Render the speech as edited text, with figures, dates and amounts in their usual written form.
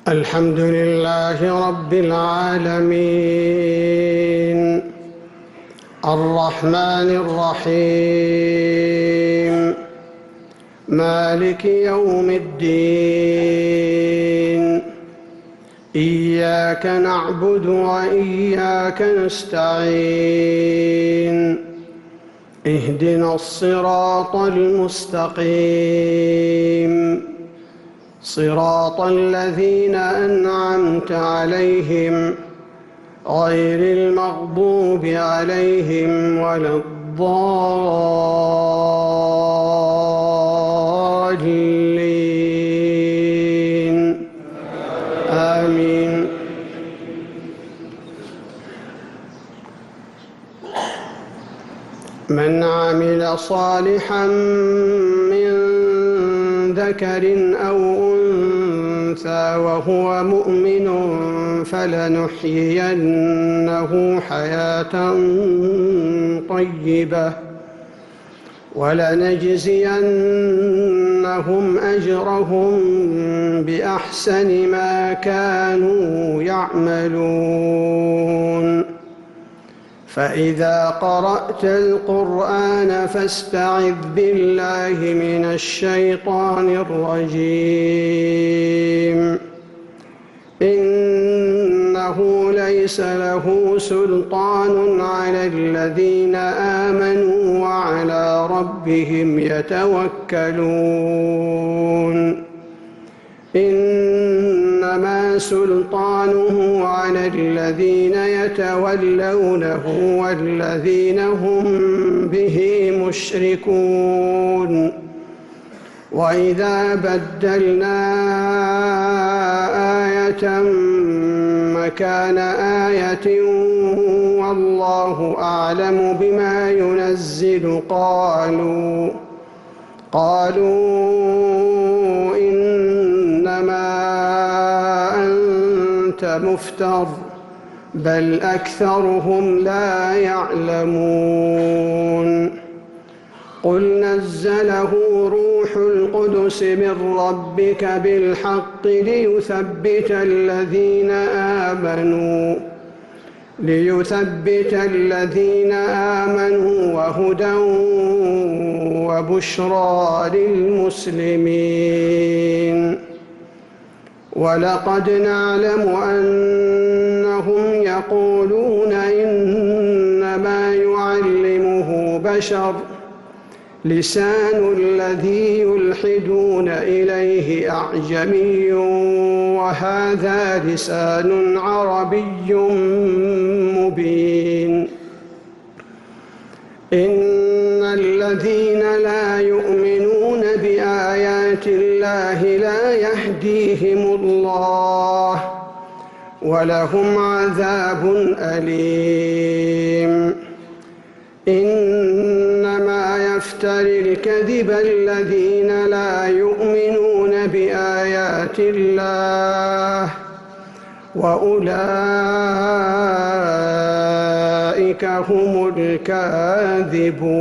الحمد لله رب العالمين الرحمن الرحيم مالك يوم الدين إياك نعبد وإياك نستعين اهدنا الصراط المستقيم صراط الذين أنعمت عليهم غير المغضوب عليهم ولا الضالين آمين. من عمل صالحا من ذكر أو أنثى وهو مؤمن فلنحيينه حياة طيبة ولنجزينهم أجرهم بأحسن ما كانوا يعملون. فإذا قرأت القرآن فاستعذ بالله من الشيطان الرجيم إنه ليس له سلطان على الذين آمنوا وعلى ربهم يتوكلون. إنما سلطانه على الذين يتولونه والذين هم به مشركون. وإذا بدلنا آية مكان آية والله أعلم بما ينزل قالوا إنما أنت مفتر بل أكثرهم لا يعلمون. قل نزله روح القدس من ربك بالحق ليثبت الذين آمنوا وهدى وبشرى للمسلمين. ولقد نعلم أنهم يقولون إنما يعلمه بشر لسان الذي يلحدون إليه أعجمي وهذا لسان عربي مبين. إن الذين لا يؤمنون بآيات الله لا يهديهم الله ولهم عذاب أليم. إنما يفتري الكذب الذين لا يؤمنون بآيات الله وأولئك هم الكاذبون.